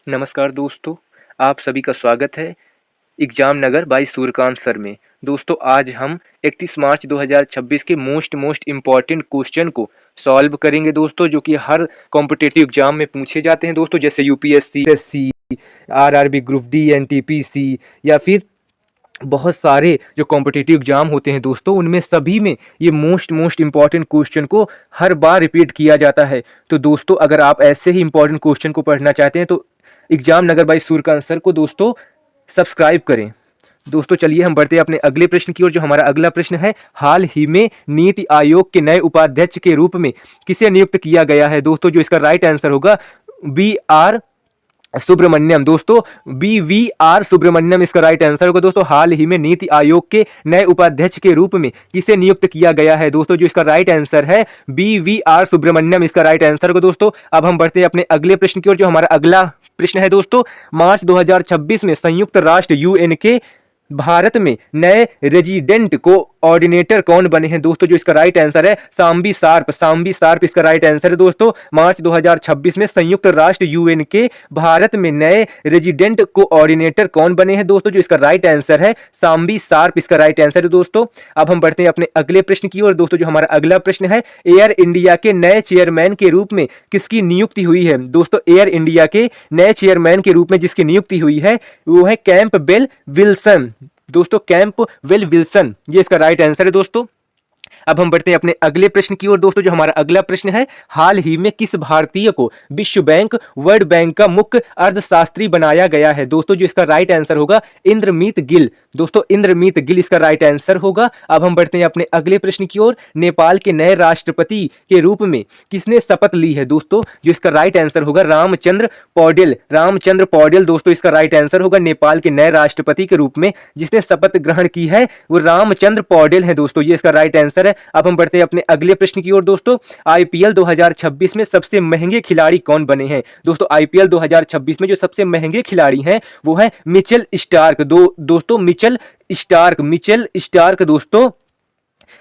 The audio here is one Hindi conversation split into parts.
नमस्कार दोस्तों, आप सभी का स्वागत है एग्जाम नगर बाय सूर्यकांत सर में। दोस्तों आज हम 31 मार्च 2026 के मोस्ट इम्पॉर्टेंट क्वेश्चन को सॉल्व करेंगे दोस्तों, जो कि हर कॉम्पिटिटिव एग्जाम में पूछे जाते हैं दोस्तों, जैसे UPSC, SSC, RRB group D, NTPC या फिर बहुत सारे जो कॉम्पिटिटिव एग्जाम होते हैं दोस्तों, उनमें सभी में ये मोस्ट इम्पॉर्टेंट क्वेश्चन को हर बार रिपीट किया जाता है। तो दोस्तों अगर आप ऐसे ही इम्पॉर्टेंट क्वेश्चन को पढ़ना चाहते हैं तो एग्जाम नगर बाय सूर्यकांत सर को दोस्तों सब्सक्राइब करें। दोस्तों चलिए हम बढ़ते हैं अपने अगले प्रश्न की ओर। जो हमारा अगला प्रश्न है, हाल ही में नीति आयोग के नए उपाध्यक्ष के रूप में किसे नियुक्त किया गया है? दोस्तों जो इसका राइट आंसर होगा बी आर सुब्रमण्यम। दोस्तों BVR सुब्रमण्यम इसका राइट आंसर होगा। दोस्तों हाल ही में नीति आयोग के नए उपाध्यक्ष के रूप में किसे नियुक्त किया गया है? दोस्तों जो इसका राइट आंसर है BVR सुब्रमण्यम इसका राइट आंसर होगा। दोस्तों अब हम बढ़ते हैं अपने अगले प्रश्न की ओर। जो हमारा अगला प्रश्न है दोस्तों, मार्च 2026 में संयुक्त राष्ट्र UN के भारत में नए रेजिडेंट कोऑर्डिनेटर कौन बने हैं? दोस्तों जो इसका राइट आंसर है सांबी शार्प इसका राइट आंसर है। दोस्तों मार्च 2026 में संयुक्त राष्ट्र UN के भारत में नए रेजिडेंट कोऑर्डिनेटर कौन बने हैं? दोस्तों जो इसका राइट आंसर है सांबी शार्प इसका राइट आंसर है। दोस्तों अब हम बढ़ते हैं अपने अगले प्रश्न की ओर। दोस्तों जो हमारा अगला प्रश्न है, एयर इंडिया के नए चेयरमैन के रूप में किसकी नियुक्ति हुई है? दोस्तों एयर इंडिया के नए चेयरमैन के रूप में जिसकी नियुक्ति हुई है वो है कैंपबेल विल्सन। दोस्तों कैंपबेल विल्सन ये इसका राइट आंसर है। दोस्तों अब हम बढ़ते हैं अपने अगले प्रश्न की ओर। दोस्तों जो हमारा अगला प्रश्न है, हाल ही में किस भारतीय को विश्व बैंक वर्ल्ड बैंक का मुख्य अर्थशास्त्री बनाया गया है? दोस्तों जो इसका राइट आंसर होगा इंद्रमीत गिल। दोस्तों इंद्रमीत गिल इसका राइट आंसर होगा। अब हम बढ़ते हैं अपने अगले प्रश्न की ओर, नेपाल के नए राष्ट्रपति के रूप में किसने शपथ ली है? दोस्तों जो इसका राइट आंसर होगा रामचंद्र पौडेल। दोस्तों इसका राइट आंसर होगा नेपाल के नए राष्ट्रपति के रूप में जिसने शपथ ग्रहण की है वो रामचंद्र पौडेल है। दोस्तों ये इसका राइट आंसर है। अब हम बढ़ते हैं अपने अगले प्रश्न की ओर। दोस्तों IPL 2026 में सबसे महंगे खिलाड़ी कौन बने हैं? दोस्तों IPL 2026 में जो सबसे महंगे खिलाड़ी हैं वो है मिचेल स्टार्क। दोस्तों मिचेल स्टार्क दोस्तों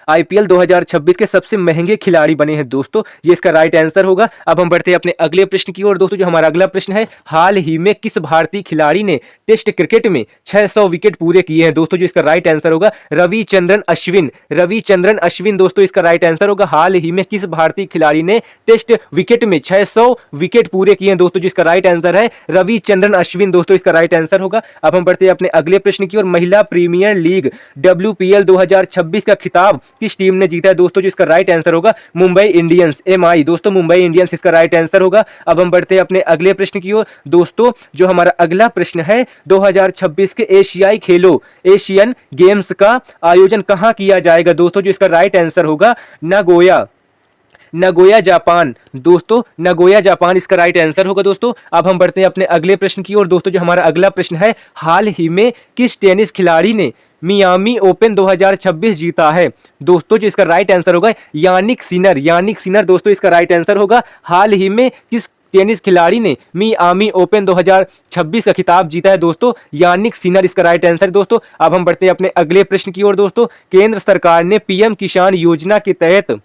IPL 2026 के सबसे महंगे खिलाड़ी बने हैं। दोस्तों ये इसका राइट आंसर होगा। अब हम बढ़ते हैं अपने अगले प्रश्न की ओर। दोस्तों जो हमारा अगला प्रश्न है, हाल ही में किस भारतीय खिलाड़ी ने टेस्ट क्रिकेट में 600 विकेट पूरे किए हैं? दोस्तों जो इसका राइट आंसर होगा रविचंद्रन अश्विन। दोस्तों इसका राइट आंसर होगा हाल ही में किस भारतीय खिलाड़ी ने टेस्ट विकेट में 600 विकेट पूरे किए हैं? दोस्तों जिसका राइट आंसर है रविचंद्रन अश्विन। दोस्तों इसका राइट आंसर होगा। अब हम बढ़ते हैं अपने अगले प्रश्न की ओर, महिला प्रीमियर लीग WPL 2026 का खिताब किस टीम ने जीता है? दोस्तों जिसका राइट आंसर होगा मुंबई इंडियंस MI। दोस्तों मुंबई इंडियंस इसका राइट आंसर होगा। अब हम बढ़ते हैं अपने अगले प्रश्न की ओर। दोस्तों जो हमारा अगला प्रश्न है, 2026 के एशियाई खेलों एशियन गेम्स का आयोजन कहां किया जाएगा? दोस्तों जो इसका राइट आंसर होगा नगोया जापान। दोस्तों नगोया जापान इसका राइट आंसर होगा। दोस्तों अब हम बढ़ते हैं अपने अगले प्रश्न की ओर। दोस्तों जो हमारा अगला प्रश्न है, हाल ही में किस टेनिस खिलाड़ी ने मियामी ओपन 2026 जीता है? दोस्तों जो इसका राइट आंसर होगा यानिक सिनर। दोस्तों इसका राइट आंसर होगा हाल ही में किस टेनिस खिलाड़ी ने मियामी ओपन 2026 का खिताब जीता है? दोस्तों यानिक सिनर इसका राइट आंसर है। दोस्तों अब हम बढ़ते हैं अपने अगले प्रश्न की ओर। दोस्तों केंद्र सरकार ने PM किसान योजना के तहत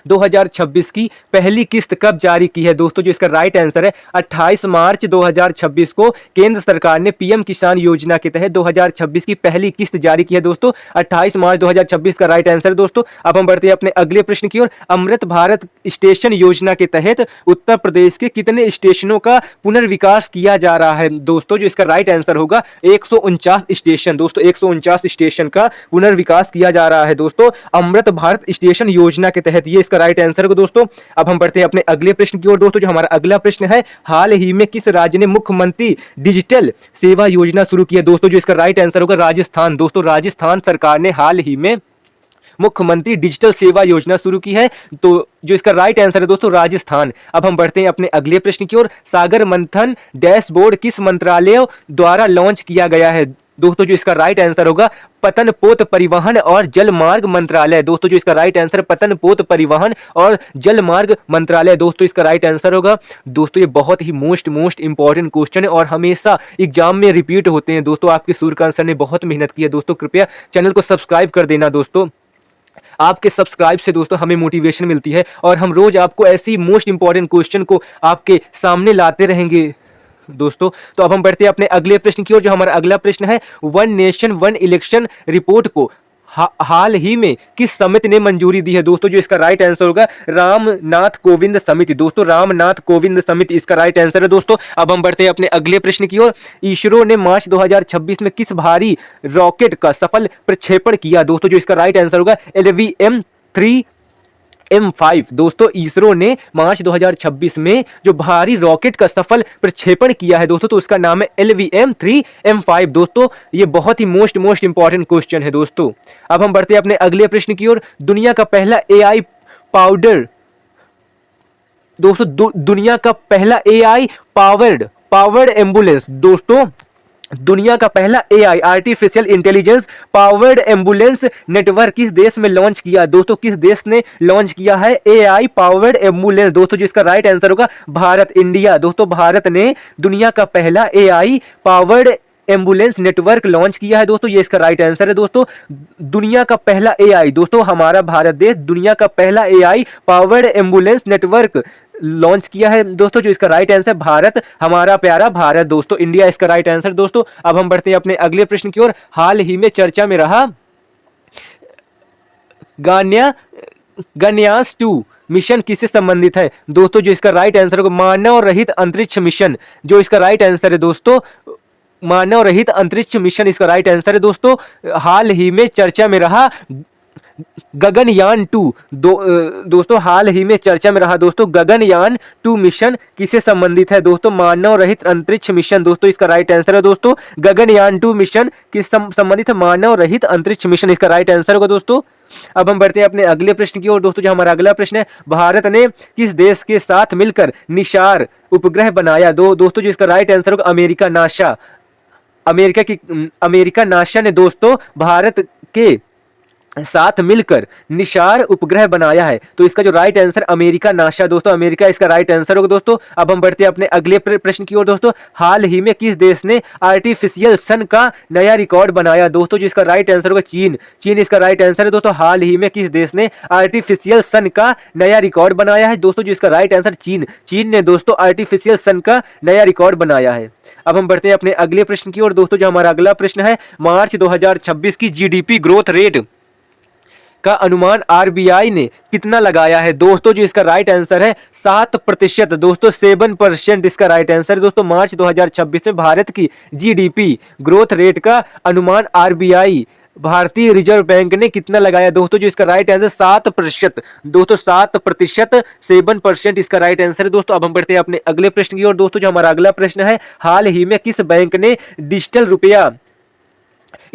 2026 की पहली किस्त कब जारी की है? दोस्तों जो इसका राइट आंसर है 28 मार्च 2026 को केंद्र सरकार ने PM किसान योजना के तहत 2026 की पहली किस्त जारी की है। दोस्तों 28 मार्च 2026 का राइट आंसर है। दोस्तों अब हम बढ़ते हैं अपने अगले प्रश्न की ओर, अमृत भारत स्टेशन योजना के तहत उत्तर प्रदेश के कितने स्टेशनों का पुनर्विकास किया जा रहा है? दोस्तों जो इसका राइट आंसर होगा 149 स्टेशन। दोस्तों 149 स्टेशन का पुनर्विकास किया जा रहा है दोस्तों अमृत भारत स्टेशन योजना के तहत। ये राइट आंसर को दोस्तों। अब हम बढ़ते हैं अपने अगले प्रश्न की ओर। दोस्तों जो हमारा अगला प्रश्न है, हाल ही में किस राज्य ने मुख्यमंत्री डिजिटल सेवा योजना शुरू की है? दोस्तों जो इसका राइट आंसर होगा राजस्थान। दोस्तों राजस्थान सरकार ने हाल ही में मुख्यमंत्री डिजिटल सेवा योजना शुरू की है। तो जो इसका राइट आंसर है दोस्तों राजस्थान। अब हम बढ़ते हैं अपने अगले प्रश्न की ओर, सागर मंथन डैशबोर्ड किस मंत्रालय द्वारा लॉन्च किया गया है? दोस्तों जो इसका राइट आंसर होगा पतन पोत परिवहन और जल मार्ग मंत्रालय। दोस्तों जो इसका राइट आंसर पतन पोत परिवहन और जल मार्ग मंत्रालय। दोस्तों इसका राइट आंसर होगा। दोस्तों ये बहुत ही मोस्ट इंपॉर्टेंट क्वेश्चन है और हमेशा एग्जाम में रिपीट होते हैं। दोस्तों आपके सूर्यकांत सर ने बहुत मेहनत की है। दोस्तों कृपया चैनल को सब्सक्राइब कर देना। दोस्तों आपके सब्सक्राइब से दोस्तों हमें मोटिवेशन मिलती है और हम रोज आपको ऐसी मोस्ट इंपॉर्टेंट क्वेश्चन को आपके सामने लाते रहेंगे। दोस्तों तो अब हम बढ़ते हैं अपने अगले प्रश्न की ओर। जो हमारा अगला प्रश्न है, one nation one election report को हाल ही में किस समिति ने मंजूरी दी है? दोस्तों जो इसका राइट आंसर होगा रामनाथ कोविंद समिति। दोस्तों रामनाथ कोविंद समिति इसका राइट आंसर है। दोस्तों अब हम बढ़ते हैं अपने अगले प्रश्न की ओर। इसरो ने मार्च 2026 में किस भारी रॉकेट का सफल प्रक्षेपण किया? दोस्तों जो इसका राइट आंसर होगा LVM-3M5। दोस्तों इसरो ने मार्च 2026 में जो भारी रॉकेट का सफल प्रक्षेपण किया है दोस्तों, तो उसका नाम है LVM-3M5। दोस्तों ये बहुत ही मोस्ट इंपॉर्टेंट क्वेश्चन है दोस्तों। अब हम बढ़ते हैं अपने अगले प्रश्न की ओर। दुनिया का पहला AI पाउडर दोस्तों दुनिया का पहला AI पावर्ड एम्बुलेंस, दोस्तों दुनिया का पहला AI artificial intelligence powered ambulance network किस देश में लॉन्च किया? दोस्तों किस देश ने लॉन्च किया है AI पावर्ड एम्बुलेंस? दोस्तों जिसका राइट आंसर होगा भारत, इंडिया। दोस्तों भारत ने दुनिया का पहला AI powered ambulance network launch किया है दोस्तों, ये इसका राइट आंसर है। दोस्तों दुनिया का पहला AI, दोस्तों हमारा भारत देश दुनिया का पहला AI powered ambulance network launch किया है दोस्तों, जो इसका राइट आंसर भारत, हमारा प्यारा भारत दोस्तों, इंडिया इसका राइट आंसर। दोस्तों अब हम बढ़ते हैं अपने अगले प्रश्न की ओर। हाल ही में चर्चा में रहा गगनयान 2 मिशन किससे संबंधित है? दोस्तों जो इसका राइट आंसर होगा मानव रहित अंतरिक्ष मिशन, जो इसका राइट आंसर है दोस्तों मानव रहित अंतरिक्ष मिशन इसका राइट आंसर है। दोस्तों हाल ही में चर्चा में रहा गगनयान 2 दोस्तों हाल ही में चर्चा में रहा दोस्तों गगनयान 2 मिशन किससे संबंधित है? दोस्तों मानव रहित अंतरिक्ष मिशन, दोस्तों इसका राइट आंसर है। दोस्तों गगनयान 2 मिशन किस संबंधित है? मानव रहित अंतरिक्ष मिशन इसका राइट आंसर होगा दोस्तों। अब हम बढ़ते हैं अपने अगले प्रश्न की ओर। दोस्तों जो हमारा अगला प्रश्न है, भारत ने किस देश के साथ मिलकर निशार उपग्रह बनाया? दोस्तों जो इसका राइट आंसर होगा अमेरिका नासा। अमेरिका नासा ने दोस्तों भारत के साथ मिलकर निशार उपग्रह बनाया है, तो इसका जो राइट आंसर अमेरिका नासा, दोस्तों अमेरिका इसका राइट आंसर होगा दोस्तों। अब हम बढ़ते हैं अपने अगले प्रश्न की ओर। दोस्तों हाल ही में किस देश ने आर्टिफिशियल सन का नया रिकॉर्ड बनाया? दोस्तों जो इसका राइट आंसर होगा चीन इसका राइट आंसर है। दोस्तों हाल ही में किस देश ने आर्टिफिशियल सन का नया रिकॉर्ड बनाया है? दोस्तों जो इसका राइट आंसर चीन ने दोस्तों आर्टिफिशियल सन का नया रिकॉर्ड बनाया है। अब हम बढ़ते हैं अपने अगले प्रश्न की ओर। दोस्तों जो हमारा अगला प्रश्न है, मार्च 2026 की GDP ग्रोथ रेट का अनुमान RBI ने कितना लगाया है? दोस्तों जो इसका राइट आंसर है 7%, दोस्तों 7% इसका राइट आंसर है। दोस्तों मार्च 2026 में भारत की GDP ग्रोथ रेट का अनुमान RBI भारतीय रिजर्व बैंक ने कितना लगाया? दोस्तों जो इसका राइट आंसर 7%, दोस्तों 7%, 7% इसका राइट आंसर है। दोस्तों अब हम बढ़ते हैं अपने अगले प्रश्न की ओर। दोस्तों जो हमारा अगला प्रश्न है, हाल ही में किस बैंक ने डिजिटल रुपया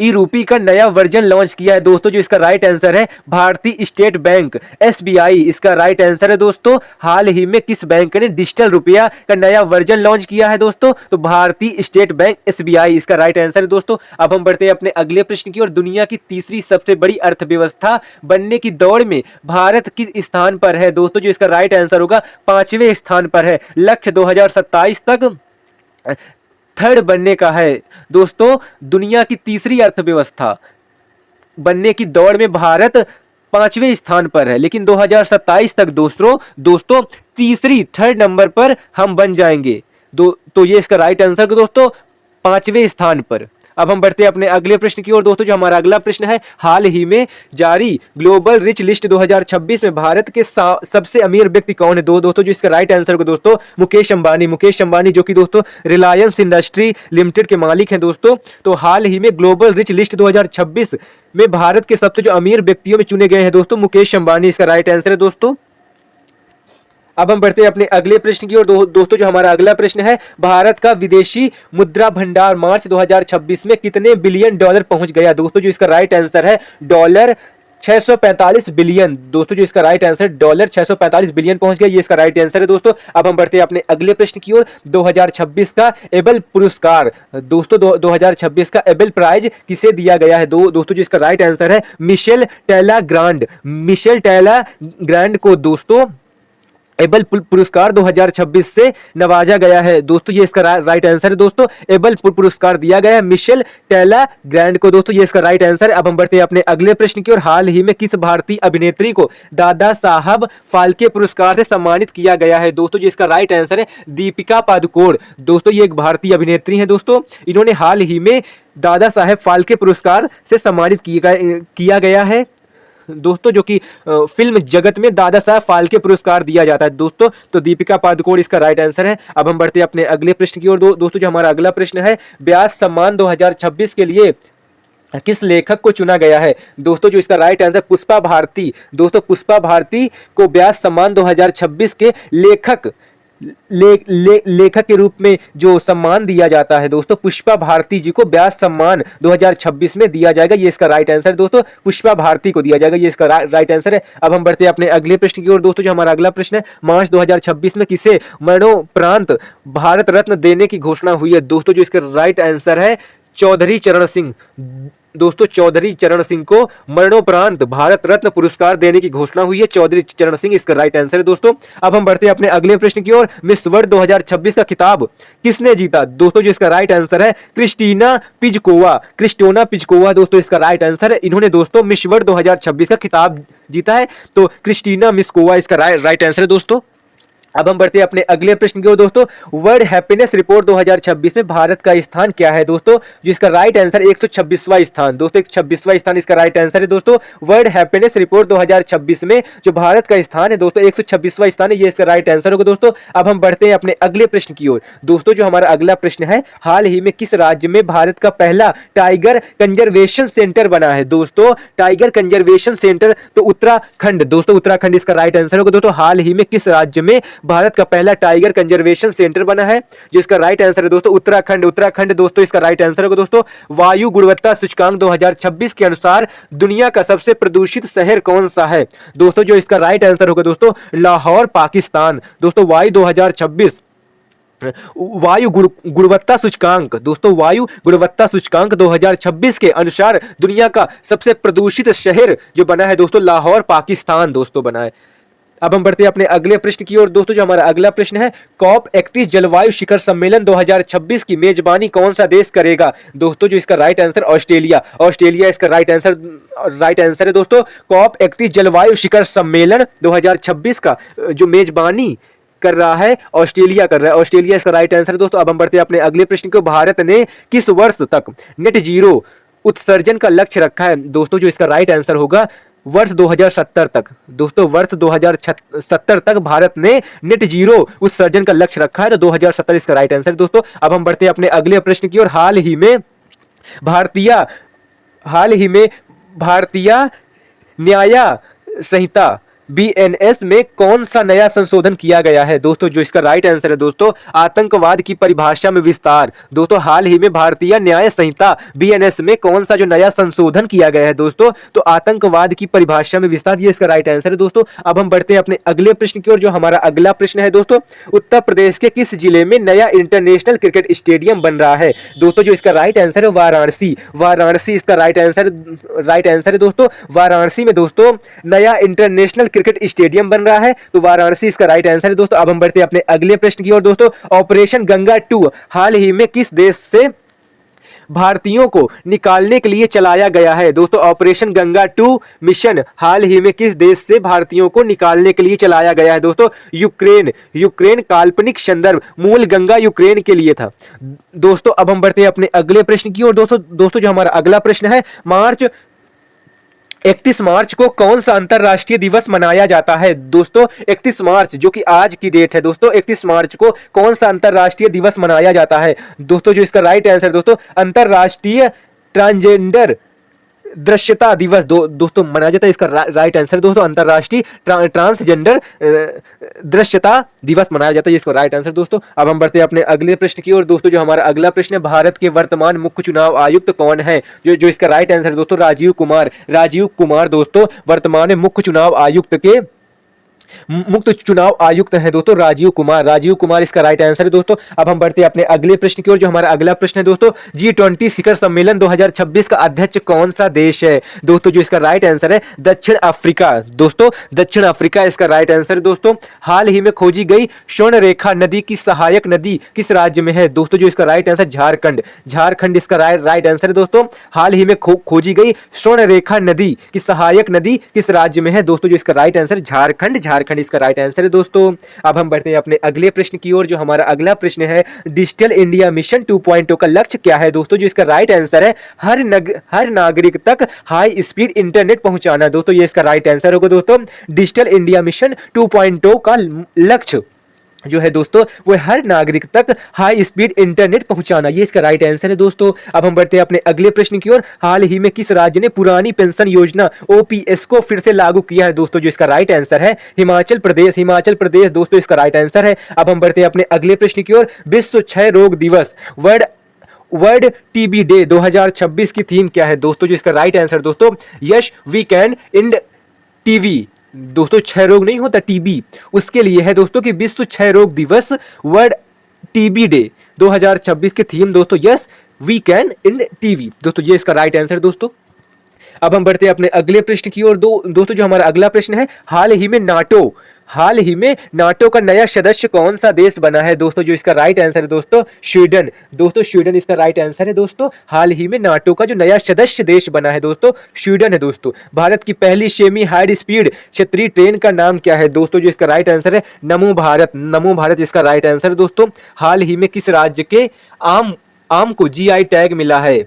ई-रूपी का नया वर्जन लॉन्च किया है? दोस्तों जो इसका राइट आंसर है भारतीय स्टेट बैंक SBI इसका राइट आंसर है। दोस्तों हाल ही में किस बैंक ने डिजिटल रुपया का नया वर्जन लॉन्च किया है? दोस्तों तो भारतीय स्टेट बैंक SBI इसका राइट आंसर है। दोस्तों अब हम बढ़ते हैं अपने अगले प्रश्न की ओर। दुनिया की तीसरी सबसे बड़ी अर्थव्यवस्था बनने की दौड़ में भारत किस स्थान पर है? दोस्तों जो इसका राइट आंसर होगा 5वें स्थान पर है। लक्ष्य 2027 तक थर्ड बनने का है। दोस्तों दुनिया की तीसरी अर्थव्यवस्था बनने की दौड़ में भारत 5वें स्थान पर है, लेकिन 2027 तक दोस्तों थर्ड नंबर पर हम बन जाएंगे। तो ये इसका राइट आंसर है दोस्तों 5वें स्थान पर। अब हम बढ़ते हैं अपने अगले प्रश्न की ओर। दोस्तों जो हमारा अगला प्रश्न है, हाल ही में जारी ग्लोबल रिच लिस्ट 2026 में भारत के सबसे अमीर व्यक्ति कौन है? दोस्तों जो इसका राइट आंसर होगा दोस्तों मुकेश अंबानी, जो कि दोस्तों रिलायंस इंडस्ट्री लिमिटेड के मालिक हैं दोस्तों। तो हाल ही में ग्लोबल रिच लिस्ट 2026 में भारत के सबसे जो अमीर व्यक्तियों में चुने गए हैं दोस्तों मुकेश अंबानी इसका राइट आंसर है दोस्तों। अब हम बढ़ते हैं अपने अगले प्रश्न की ओर। दोस्तों जो हमारा अगला प्रश्न है, भारत का विदेशी मुद्रा भंडार मार्च 2026 में कितने बिलियन डॉलर पहुंच गया? दोस्तों जो इसका राइट आंसर है डॉलर 645 बिलियन। दोस्तों जो इसका राइट आंसर डॉलर 645 बिलियन पहुंच गया, ये इसका राइट आंसर है दोस्तों। अब हम बढ़ते हैं अपने अगले प्रश्न की ओर। 2026 का एबल पुरस्कार, दोस्तों 2026 का एबल प्राइज किसे दिया गया है? दोस्तों जो इसका राइट आंसर है मिशेल टेला ग्रांड को दोस्तों एबल पुरस्कार 2026 से नवाजा गया है। दोस्तों ये इसका राइट आंसर है। दोस्तों एबल पुरस्कार दिया गया है मिशेल टेला ग्रैंड को। दोस्तों ये इसका राइट आंसर है। अब हम बढ़ते हैं अपने अगले प्रश्न की ओर। हाल ही में किस भारतीय अभिनेत्री को दादा साहब फाल्के पुरस्कार से सम्मानित किया गया है? दोस्तों ये इसका राइट आंसर है दीपिका पादुकोण। दोस्तों ये एक भारतीय अभिनेत्री है। दोस्तों इन्होंने हाल ही में दादा साहेब फाल्के पुरस्कार से सम्मानित किया गया है दोस्तों, जो कि फिल्म जगत में दादा साहब फाल्के पुरस्कार दिया जाता है दोस्तों। तो दीपिका पादुकोण इसका राइट आंसर है। अब हम बढ़ते हैं अपने अगले प्रश्न की ओर। दोस्तों जो हमारा अगला प्रश्न है, व्यास सम्मान 2026 के लिए किस लेखक को चुना गया है? दोस्तों जो इसका राइट आंसर पुष्पा भारती। दोस्तों पुष्पा भारती को व्यास सम्मान 2026 के लेखक के रूप में जो सम्मान दिया जाता है दोस्तों, पुष्पा भारती जी को व्यास सम्मान 2026 में दिया जाएगा। ये इसका राइट आंसर दोस्तों, पुष्पा भारती को दिया जाएगा। ये इसका राइट आंसर है। अब हम बढ़ते हैं अपने अगले प्रश्न की ओर। दोस्तों जो हमारा अगला प्रश्न है, मार्च 2026 में किसे मरणोपरांत भारत रत्न देने की घोषणा हुई है? दोस्तों जो इसका राइट आंसर है चौधरी चरण सिंह। दोस्तों चौधरी चरण सिंह को मरणोपरांत भारत रत्न पुरस्कार देने की घोषणा हुई है। चौधरी चरण सिंह इसका राइट आंसर है दोस्तों। अब हम बढ़ते हैं अपने अगले प्रश्न की ओर। मिस वर्ल्ड 2026 का खिताब किसने जीता? दोस्तों जो इसका राइट आंसर है क्रिस्टीना पिजकोवा। दोस्तों इसका राइट आंसर है। इन्होंने दोस्तों मिस वर्ल्ड 2026 का खिताब जीता है। तो क्रिस्टीना मिस्कोवा इसका राइट आंसर है दोस्तों। अब हम बढ़ते हैं अपने अगले प्रश्न की ओर। दोस्तों वर्ल्ड हैप्पीनेस रिपोर्ट 2026 में भारत का स्थान क्या है? दोस्तों जिसका राइट आंसर 126वां स्थान। दोस्तों 126वां स्थान इसका राइट आंसर है दोस्तों। वर्ल्ड हैप्पीनेस रिपोर्ट 2026 में जो भारत का स्थान है दोस्तों 126वां स्थान है। ये इसका राइट आंसर होगा दोस्तों। अब हम बढ़ते हैं अपने अगले प्रश्न की ओर। दोस्तों जो हमारा अगला प्रश्न है, हाल ही में किस राज्य में भारत का पहला टाइगर कंजर्वेशन सेंटर बना है? दोस्तों टाइगर कंजर्वेशन सेंटर तो उत्तराखंड। दोस्तों उत्तराखंड इसका राइट आंसर होगा दोस्तों। हाल ही में किस राज्य में भारत का पहला टाइगर कंजर्वेशन सेंटर बना है? जिसका राइट आंसर है दोस्तों उत्तराखंड दोस्तों इसका राइट आंसर होगा दोस्तों। वायु गुणवत्ता सूचकांक 2026 के अनुसार दुनिया का सबसे प्रदूषित शहर कौन सा है? दोस्तों जो इसका राइट आंसर होगा दोस्तों लाहौर पाकिस्तान। दोस्तों वायु 2026 वायु गुणवत्ता सूचकांक दोस्तों वायु गुणवत्ता सूचकांक 2026 के अनुसार दुनिया का सबसे प्रदूषित शहर जो बना है दोस्तों लाहौर पाकिस्तान दोस्तों बना है। अब हम बढ़ते हैं अपने अगले प्रश्न की ओर। दोस्तों जो हमारा अगला प्रश्न है, कॉप 31 जलवायु शिखर सम्मेलन 2026 की मेजबानी कौन सा देश करेगा? दोस्तों जो इसका राइट आंसर ऑस्ट्रेलिया इसका राइट आंसर है दोस्तों। कॉप 31 जलवायु शिखर सम्मेलन 2026 का जो मेजबानी कर रहा है ऑस्ट्रेलिया कर रहा है। ऑस्ट्रेलिया इसका राइट आंसर है दोस्तों। अब हम बढ़ते हैं अपने अगले प्रश्न को। भारत ने किस वर्ष तक नेट जीरो उत्सर्जन का लक्ष्य रखा है? दोस्तों जो इसका राइट आंसर होगा वर्ष 2070 तक। दोस्तों वर्ष 2070 तक भारत ने नेट जीरो उत्सर्जन का लक्ष्य रखा है। तो 2070 इसका राइट आंसर दोस्तों। अब हम बढ़ते हैं अपने अगले प्रश्न की ओर। हाल ही में भारतीय न्याय संहिता बीएनएस में कौन सा नया संशोधन किया गया है? दोस्तों जो इसका राइट आंसर है दोस्तों आतंकवाद की परिभाषा में विस्तार। दोस्तों हाल ही में भारतीय न्याय संहिता बीएनएस में कौन सा जो नया संशोधन किया गया है दोस्तों, तो आतंकवाद की परिभाषा में विस्तार। ये इसका राइट आंसर है दोस्तों। अब हम बढ़ते हैं अपने अगले प्रश्न की ओर। जो हमारा अगला प्रश्न है दोस्तों, उत्तर प्रदेश के किस जिले में नया इंटरनेशनल क्रिकेट स्टेडियम बन रहा है? दोस्तों जो इसका राइट आंसर है वाराणसी इसका राइट आंसर है दोस्तों। वाराणसी में दोस्तों नया इंटरनेशनल क्रिकेट स्टेडियम बन रहा है। तो वाराणसी इसका राइट आंसर है दोस्तों। अब हम बढ़ते हैं अपने अगले प्रश्न की ओर। दोस्तों ऑपरेशन गंगा 2 हाल ही में किस देश से भारतीयों को निकालने के लिए चलाया गया है? दोस्तों ऑपरेशन गंगा 2 मिशन हाल ही में किस देश से भारतीयों को निकालने के लिए चलाया गया है? दोस्तों यूक्रेन काल्पनिक संदर्भ मूल गंगा यूक्रेन के लिए था दोस्तों। अब हम बढ़ते हैं अपने अगले प्रश्न की ओर। दोस्तों जो हमारा अगला प्रश्न है, 31 मार्च को कौन सा अंतरराष्ट्रीय दिवस मनाया जाता है? दोस्तों 31 मार्च जो कि आज की डेट है दोस्तों, 31 मार्च को कौन सा अंतरराष्ट्रीय दिवस मनाया जाता है? दोस्तों जो इसका राइट आंसर दोस्तों अंतरराष्ट्रीय ट्रांसजेंडर दृश्यता दिवस दोस्तों मनाया जाता है। इसका राइट आंसर दोस्तों अंतरराष्ट्रीय ट्रांसजेंडर दृश्यता दिवस मनाया जाता है। इसका राइट आंसर दोस्तों। अब हम बढ़ते हैं अपने अगले प्रश्न की ओर। दोस्तों जो हमारा अगला प्रश्न है, भारत के वर्तमान मुख्य चुनाव आयुक्त कौन है? जो इसका राइट आंसर दोस्तों राजीव कुमार दोस्तों वर्तमान मुख्य चुनाव आयुक्त के मुक्त चुनाव आयुक्त है दोस्तों राजीव कुमार। राजीव कुमार इसका राइट आंसर है दोस्तों। अब हम बढ़ते हैं अपने अगले प्रश्न की ओर, जो हमारा अगला प्रश्न है दोस्तों, G20 शिखर सम्मेलन 2026 का अध्यक्ष कौन सा देश है दोस्तों? जो इसका राइट आंसर है दक्षिण अफ्रीका दोस्तों, दक्षिण अफ्रीका इसका राइट आंसर है दोस्तों। हाल ही में खोजी गई स्वर्ण रेखा नदी की सहायक नदी किस राज्य में है दोस्तों? जो इसका राइट आंसर झारखंड, झारखंड इसका राइट आंसर है दोस्तों। हाल ही में खोजी गई स्वर्ण रेखा नदी की सहायक नदी किस राज्य में है दोस्तों? जो इसका राइट आंसर झारखंड, झारखंड इसका राइट आंसर है दोस्तों। अब हम बढ़ते हैं अपने अगले प्रश्न की ओर, जो हमारा अगला प्रश्न है डिजिटल इंडिया मिशन 2.0 का लक्ष्य क्या है दोस्तों? जो इसका राइट आंसर है हर नागरिक तक हाई स्पीड इंटरनेट पहुंचाना दोस्तों, ये इसका राइट आंसर होगा दोस्तों। डिजिटल इंडिया मिशन 2.0 का लक्ष्य जो है दोस्तों वो हर नागरिक तक हाई स्पीड इंटरनेट पहुंचाना, ये इसका राइट आंसर है दोस्तों। अब हम बढ़ते हैं अपने अगले प्रश्न की ओर। हाल ही में किस राज्य ने पुरानी पेंशन योजना ओपीएस को फिर से लागू किया है दोस्तों? जो इसका राइट आंसर है हिमाचल प्रदेश, हिमाचल प्रदेश दोस्तों इसका राइट आंसर है। अब हम बढ़ते हैं अपने अगले प्रश्न की ओर। विश्व क्षय रोग दिवस वर्ल्ड टीबी डे 2026 की थीम क्या है दोस्तों? जो इसका राइट आंसर दोस्तों yes we can end TB दोस्तों, क्षय रोग नहीं होता टीबी, उसके लिए है दोस्तों कि विश्व क्षय रोग दिवस वर्ल्ड टीबी डे 2026 की थीम दोस्तों yes we can end TB दोस्तों, ये इसका राइट आंसर दोस्तों। अब हम बढ़ते हैं अपने अगले प्रश्न की ओर। दोस्तों जो हमारा अगला प्रश्न है, हाल ही में नाटो का नया सदस्य कौन सा देश बना है दोस्तों? जो इसका राइट आंसर है दोस्तों स्वीडन दोस्तों, स्वीडन इसका राइट आंसर है दोस्तों। हाल ही में नाटो का जो नया सदस्य देश बना है दोस्तों स्वीडन है दोस्तों। भारत की पहली सेमी हाई स्पीड क्षेत्रीय ट्रेन का नाम क्या है दोस्तों? जो इसका राइट आंसर है नमो भारत, नमो भारत इसका राइट आंसर है दोस्तों। हाल ही में किस राज्य के आम को जीआई टैग मिला है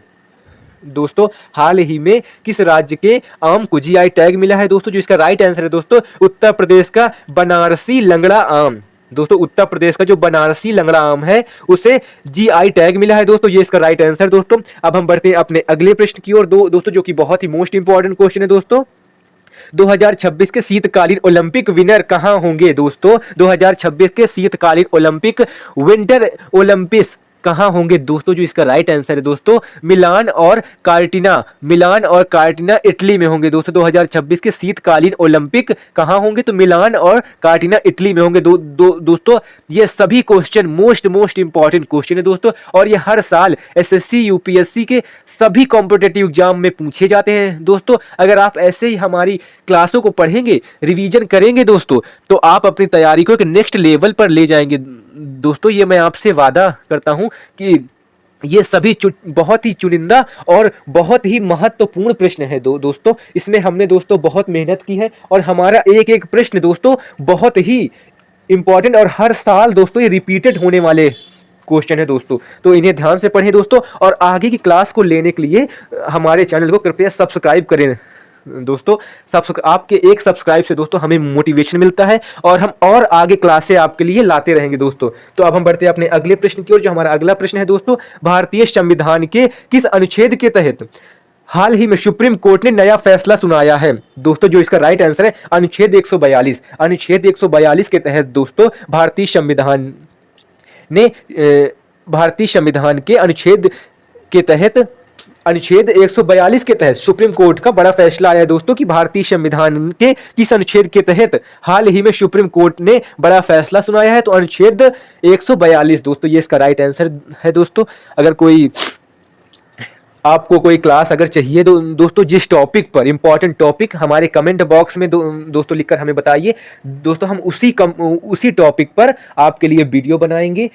दोस्तों? हाल ही में किस राज्य के आम को जीआई टैग मिला है दोस्तों? जो इसका राइट आंसर है दोस्तों उत्तर प्रदेश का बनारसी लंगड़ा आम दोस्तों, उत्तर प्रदेश का जो बनारसी लंगड़ा आम है उसे जीआई टैग मिला है दोस्तों, ये इसका राइट आंसर दोस्तों। अब हम बढ़ते हैं अपने अगले प्रश्न की ओर दोस्तों, जो कि बहुत ही मोस्ट इंपॉर्टेंट क्वेश्चन है दोस्तों। 2026 के शीतकालीन ओलंपिक विनर कहां होंगे दोस्तों? 2026 के शीतकालीन ओलंपिक विंटर ओलंपिक्स कहां होंगे दोस्तों? जो इसका राइट आंसर है दोस्तों मिलान और कार्टिना इटली में होंगे दोस्तों। 2026 के शीतकालीन ओलंपिक कहां होंगे? तो मिलान और कार्टिना इटली में होंगे दोस्तों। ये सभी क्वेश्चन मोस्ट इंपॉर्टेंट क्वेश्चन है दोस्तों, और ये हर साल एसएससी यूपीएससी के सभी कॉम्पिटेटिव एग्जाम में पूछे जाते हैं दोस्तों। अगर आप ऐसे ही हमारी क्लासों को पढ़ेंगे, रिवीजन करेंगे दोस्तों, तो आप अपनी तैयारी को एक नेक्स्ट लेवल पर ले जाएंगे दोस्तों। ये मैं आपसे वादा करता हूं कि ये सभी बहुत ही चुनिंदा और बहुत ही महत्वपूर्ण प्रश्न है दोस्तों। इसमें हमने दोस्तों बहुत मेहनत की है, और हमारा एक एक प्रश्न दोस्तों बहुत ही इंपॉर्टेंट और हर साल दोस्तों ये रिपीटेड होने वाले क्वेश्चन है दोस्तों। तो इन्हें ध्यान से पढ़ें दोस्तों, और आगे की क्लास को लेने के लिए हमारे चैनल को कृपया सब्सक्राइब करें दोस्तों। आपके एक सब्सक्राइब से दोस्तों हमें मोटिवेशन मिलता है, और हम और आगे क्लासें आपके लिए लाते रहेंगे दोस्तों। तो अब हम बढ़ते हैं अपने अगले प्रश्न की ओर, जो हमारा अगला प्रश्न है दोस्तों, भारतीय संविधान के किस अनुच्छेद के तहत हाल ही में सुप्रीम कोर्ट ने नया फैसला सुनाया है दोस्तों? जो इसका राइट आंसर है अनुच्छेद 142, अनुच्छेद 142 के तहत दोस्तों भारतीय संविधान के अनुच्छेद 142 के तहत सुप्रीम कोर्ट का बड़ा फैसला आया है दोस्तों, कि भारतीय संविधान के किस अनुच्छेद के तहत हाल ही में सुप्रीम कोर्ट ने बड़ा फैसला सुनाया है? तो अनुच्छेद 142 दोस्तों, ये इसका राइट आंसर है दोस्तों। अगर आपको कोई क्लास अगर चाहिए तो दोस्तों, जिस टॉपिक पर इंपॉर्टेंट टॉपिक, हमारे कमेंट बॉक्स में दोस्तों लिखकर हमें बताइए दोस्तों, हम उसी टॉपिक पर आपके लिए वीडियो बनाएंगे।